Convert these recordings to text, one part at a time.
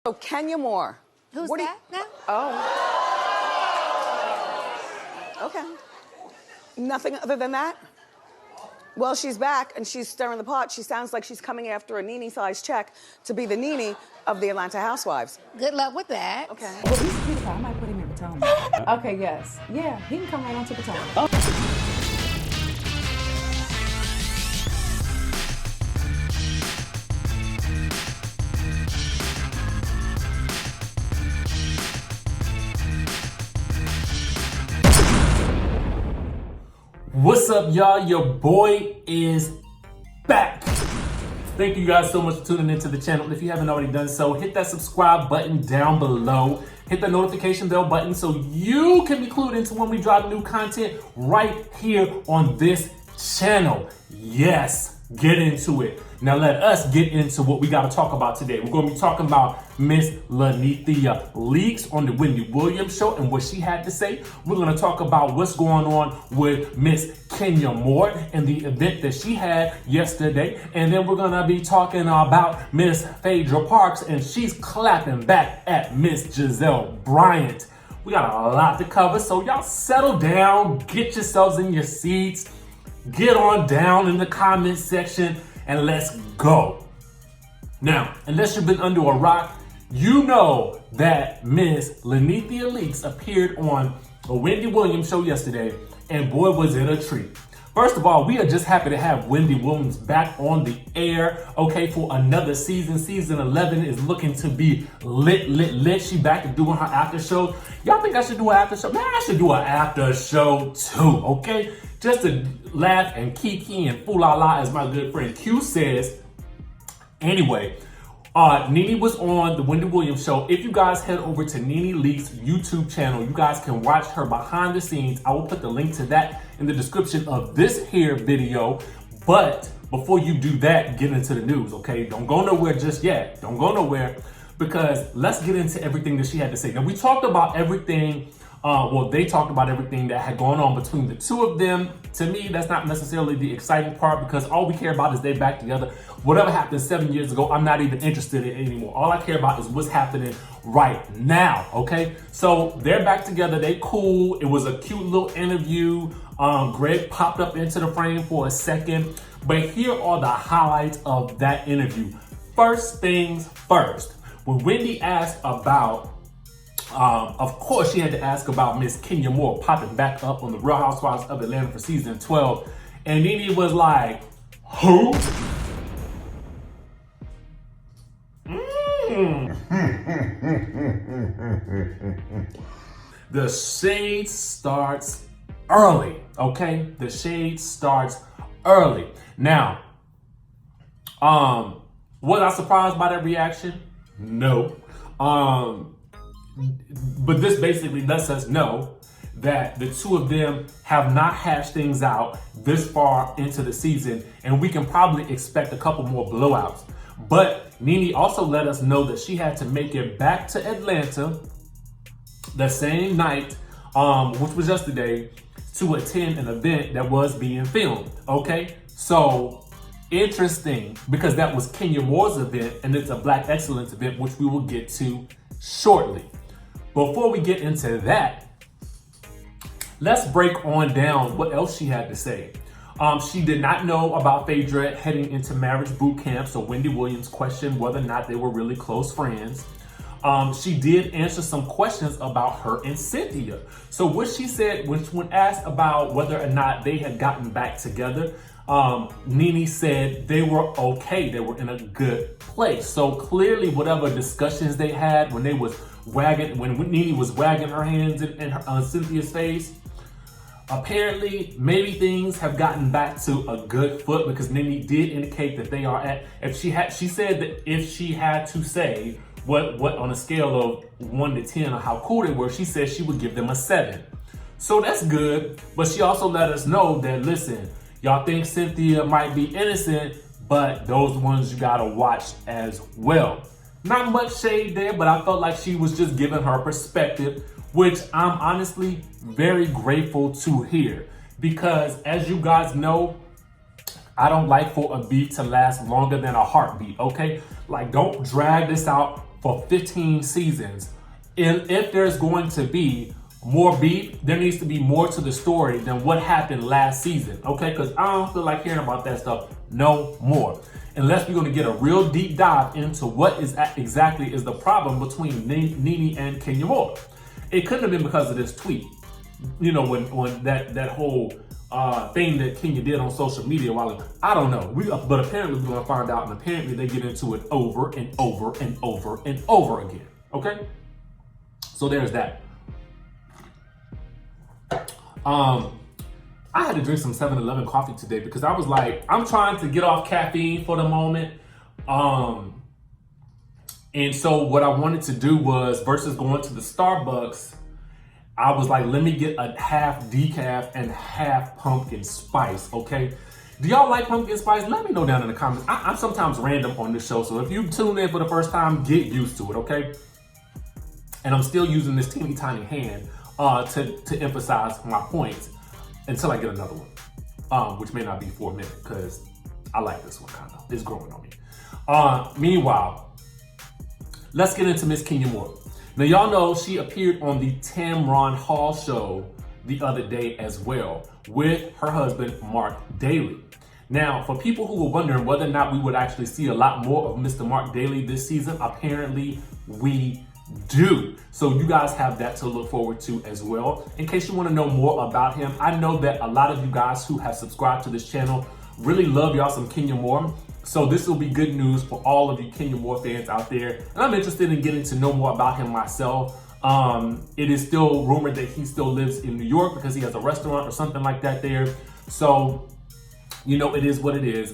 So Kenya Moore. Who's What that now? Oh. Okay. Nothing other than that? Well, she's back and she's stirring the pot. She sounds like she's coming after a Nene-sized check to be the Nene of the Atlanta Housewives. Good luck with that. Okay. Well, he's beautiful. I might put him in Potomac. Okay, yes. Yeah, he can come right on to Potomac. What's up, y'all? Your boy is back. Thank you guys so much for tuning into the channel. If you haven't already done so, hit that subscribe button down below. Hit that notification bell button so you can be clued into when we drop new content right here on this channel. Yes, get into it. Now let us get into what we got to talk about today. We're going to be talking about Miss Lanithia leaks on the Wendy Williams show and what she had to say. We're going to talk about what's going on with Miss Kenya Moore and the event that she had yesterday. And then we're going to be talking about Miss Phaedra Parks, and she's clapping back at Miss Gizelle Bryant. We got a lot to cover, so y'all settle down, get yourselves in your seats, get on down in the comment section, and let's go. Now, unless you've been under a rock, you know that Miss Lanithia Leaks appeared on a Wendy Williams show yesterday, and boy, was it a treat. First of all, we are just happy to have Wendy Williams back on the air, okay, for another season. Season 11 is looking to be lit. She back to doing her after show. Y'all think I should do an after show? Man, I should do an after show too, okay? Just to laugh and kiki and fool la la, as my good friend Q says. Anyway, Nene was on the Wendy Williams show. If you guys head over to Nene Leaks YouTube channel, you guys can watch her behind the scenes. I will put the link to that in the description of this here video. But before you do that, get into the news, okay? Don't go nowhere just yet. Don't go nowhere, because let's get into everything that she had to say. Now, we talked about everything. They talked about everything that had gone on between the two of them. To me, that's not necessarily the exciting part, because all we care about is they back together. Whatever happened 7 years ago, I'm not even interested in it anymore. All I care about is what's happening right now, okay? So they're back together, they cool. It was a cute little interview. Greg popped up into the frame for a second, but here are the highlights of that interview. First things first, when Wendy asked about, of course, she had to ask about Miss Kenya Moore popping back up on the Real Housewives of Atlanta for season 12. And Nene was like, who? The shade starts early, okay? The shade starts early. Now, was I surprised by that reaction? No. But this basically lets us know that the two of them have not hashed things out this far into the season, and we can probably expect a couple more blowouts. But Nene also let us know that she had to make it back to Atlanta the same night, which was yesterday, to attend an event that was being filmed, okay? So, interesting, because that was Kenya Moore's event, and it's a Black Excellence event, which we will get to shortly. Before we get into that, let's break on down what else she had to say. She did not know about Phaedra heading into marriage boot camp, so Wendy Williams questioned whether or not they were really close friends. She did answer some questions about her and Cynthia. So what she said, when asked about whether or not they had gotten back together, Nene said they were okay. They were in a good place. So clearly, whatever discussions they had when Nene was wagging her hands on Cynthia's face, apparently maybe things have gotten back to a good foot, because Nene did indicate that they are at. She said that if she had to say what on a scale of 1 to 10 or how cool they were, she said she would give them a 7. So that's good. But she also let us know that, listen, y'all think Cynthia might be innocent, but those ones you gotta watch as well. Not much shade there, but I felt like she was just giving her perspective, which I'm honestly very grateful to hear. Because as you guys know, I don't like for a beat to last longer than a heartbeat, okay? Like, don't drag this out for 15 seasons. And if there's going to be more beef, there needs to be more to the story than what happened last season, okay? Because I don't feel like hearing about that stuff no more. Unless we're going to get a real deep dive into what is exactly is the problem between Nene and Kenya Moore. It couldn't have been because of this tweet. You know, when that whole thing that Kenya did on social media while ago. I don't know. But apparently we're going to find out, and apparently they get into it over and over and over and over again, okay? So there's that. I had to drink some 7-Eleven coffee today because I was like, I'm trying to get off caffeine for the moment. And so what I wanted to do was, versus going to the Starbucks, I was like, let me get a half decaf and half pumpkin spice, okay? Do y'all like pumpkin spice? Let me know down in the comments. I'm sometimes random on this show, so if you tune in for the first time, get used to it, okay? And I'm still using this teeny tiny hand to emphasize my points until I get another one, which may not be for a minute because I like this one kind of. It's growing on me. Meanwhile, let's get into Miss Kenya Moore. Now, y'all know she appeared on the Tamron Hall show the other day as well with her husband, Mark Daly. Now, for people who were wondering whether or not we would actually see a lot more of Mr. Mark Daly this season, apparently we do. So you guys have that to look forward to as well. In case you want to know more about him, I know that a lot of you guys who have subscribed to this channel really love y'all some Kenya Moore. So this will be good news for all of you Kenya Moore fans out there. And I'm interested in getting to know more about him myself. It is still rumored that he still lives in New York because he has a restaurant or something like that there. So, you know, it is what it is.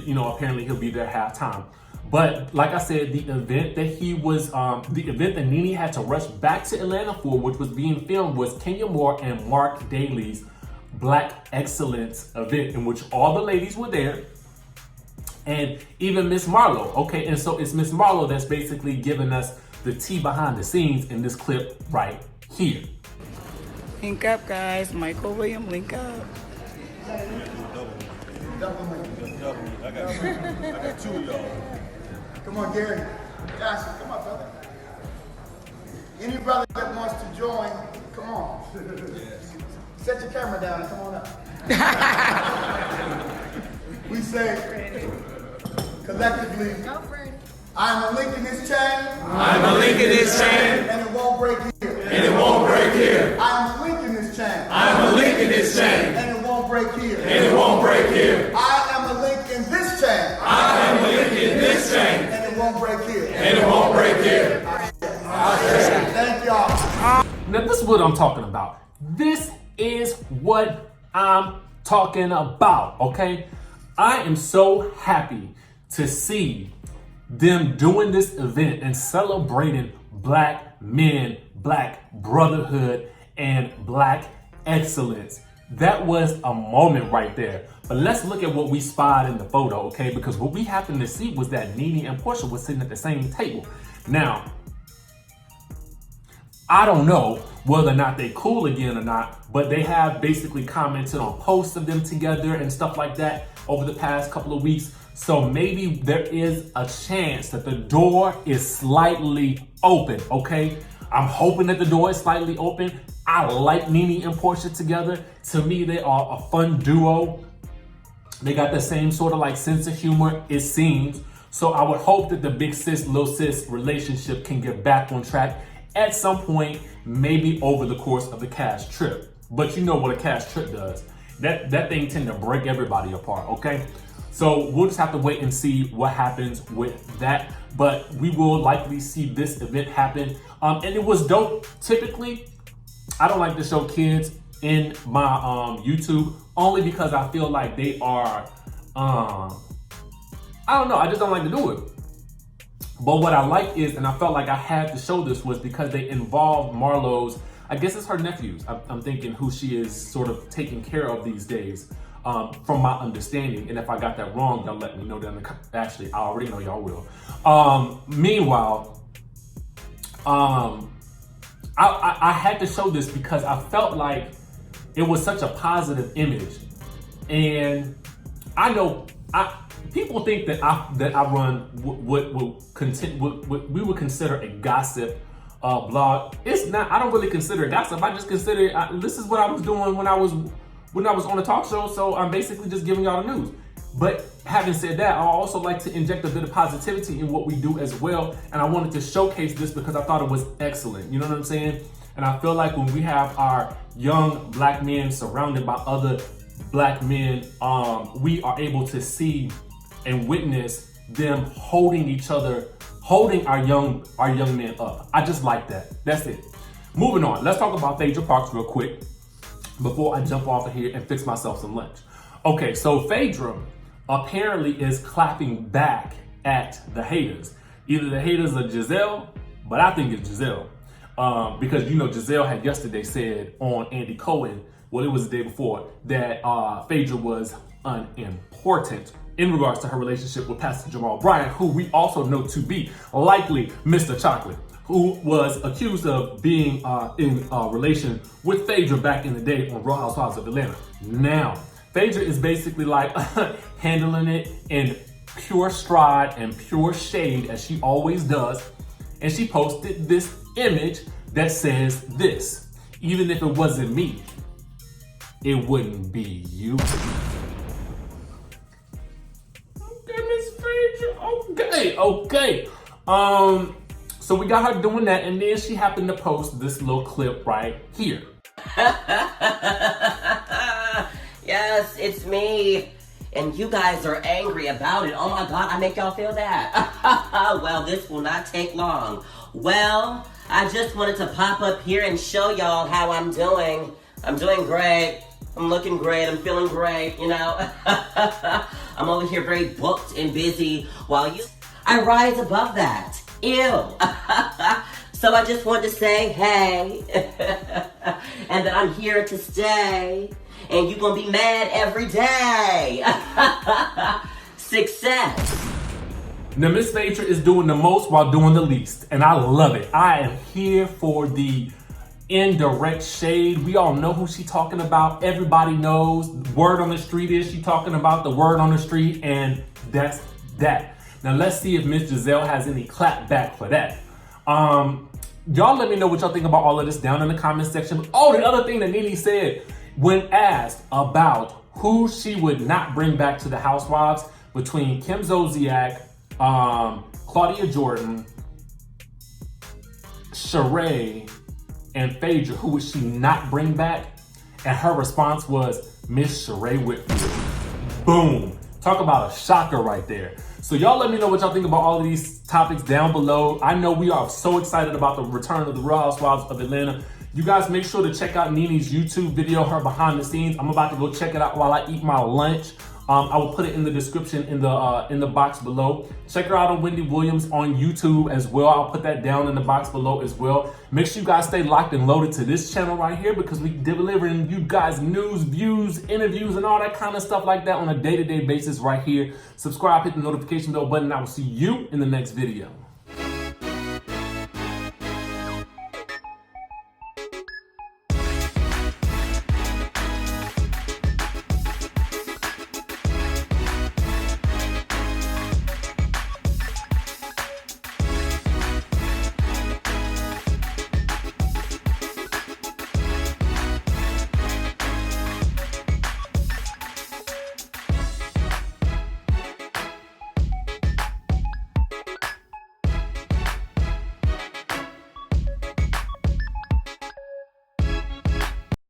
You know, apparently he'll be there halftime. But like I said, the event that he was, the event that Nene had to rush back to Atlanta for, which was being filmed, was Kenya Moore and Mark Daly's Black Excellence event, in which all the ladies were there. And even Miss Marlo, okay? And so it's Miss Marlo that's basically giving us the tea behind the scenes in this clip right here. Link up, guys. Michael William, link up. I got two of y'all. Come on, Gary. Joshua, come on, brother. Any brother that wants to join, come on. Set your camera down and come on up. We say, collectively, I'm a link in this chain. I'm a link in this chain. And it won't break here. And it won't break here. I'm a link in this chain. I'm a link in this chain. And it won't break here. And it won't break here. I am a link in this chain. I am a link in this chain. And it won't break here. And it won't break here. Thank y'all. Now this is what I'm talking about. This is what I'm talking about, okay? I am so happy to see them doing this event and celebrating Black men, Black brotherhood, and Black excellence. That was a moment right there. But let's look at what we spied in the photo, okay? Because what we happened to see was that Nene and Porsha were sitting at the same table. Now, I don't know whether or not they cool again or not, but they have basically commented on posts of them together and stuff like that over the past couple of weeks. So maybe there is a chance that the door is slightly open, okay? I'm hoping that the door is slightly open. I like Nene and Porsha together. To me, they are a fun duo. They got the same sort of like sense of humor, it seems. So I would hope that the big sis, little sis relationship can get back on track at some point, maybe over the course of the cash trip. But you know what a cash trip does. That thing tend to break everybody apart, okay? So we'll just have to wait and see what happens with that. But we will likely see this event happen. And it was dope. Typically, I don't like to show kids in my YouTube only because I feel like they are, I don't know, I just don't like to do it. But what I like is, and I felt like I had to show this, was because they involved Marlo's, I guess it's her nephews. I'm thinking who she is sort of taking care of these days, from my understanding. And if I got that wrong, y'all let me know down in the actually, I already know y'all will. Meanwhile, I had to show this because I felt like it was such a positive image. And I know, people think that I run what we would consider a gossip blog. It's not. I don't really consider it gossip. I just consider this is what I was doing when I was on the talk show. So I'm basically just giving y'all the news. But having said that, I also like to inject a bit of positivity in what we do as well. And I wanted to showcase this because I thought it was excellent. You know what I'm saying? And I feel like when we have our young black men surrounded by other black men, we are able to see and witness them holding each other, holding our young men up. I just like that. That's it. Moving on. Let's talk about Phaedra Parks real quick before I jump off of here and fix myself some lunch. Okay, so Phaedra apparently is clapping back at the haters. Either the haters are Gizelle, but I think it's Gizelle. Because, you know, Gizelle had yesterday said on Andy Cohen, well, it was the day before, that Phaedra was unimportant in regards to her relationship with Pastor Jamal Bryant, who we also know to be likely Mr. Chocolate, who was accused of being in a relation with Phaedra back in the day on Real Housewives of Atlanta. Now, Phaedra is basically like handling it in pure stride and pure shade, as she always does. And she posted this image that says this: even if it wasn't me, it wouldn't be you. Okay, Miss Phaedra. Okay. So we got her doing that, and then she happened to post this little clip right here. Yes, it's me. And you guys are angry about it. Oh my God, I make y'all feel that. Well, this will not take long. Well, I just wanted to pop up here and show y'all how I'm doing. I'm doing great. I'm looking great. I'm feeling great, you know. I'm over here very booked and busy while I rise above that. Ew. So I just wanted to say, hey, and that I'm here to stay. And you're gonna be mad every day. Success. Now, Miss Phaedra is doing the most while doing the least, and I love it. I am here for the indirect shade. We all know who she talking about. Everybody knows. Word on the street is she talking about the word on the street, and that's that. Now, let's see if Miss Gizelle has any clap back for that. Y'all let me know what y'all think about all of this down in the comment section. Oh, the other thing that Nene said, when asked about who she would not bring back to the Housewives between Kim Zolciak, Claudia Jordan, Sheree, and Phaedra, who would she not bring back? And her response was Miss Sheree Whitfield. Boom. Talk about a shocker right there. So y'all let me know what y'all think about all of these topics down below. I know we are so excited about the return of the Real Housewives of Atlanta. You guys make sure to check out Nene's YouTube video, her behind the scenes. I'm about to go check it out while I eat my lunch. I will put it in the description in the box below. Check her out on Wendy Williams on YouTube as well. I'll put that down in the box below as well. Make sure you guys stay locked and loaded to this channel right here because we delivering you guys news, views, interviews, and all that kind of stuff like that on a day-to-day basis right here. Subscribe, hit the notification bell button. I will see you in the next video.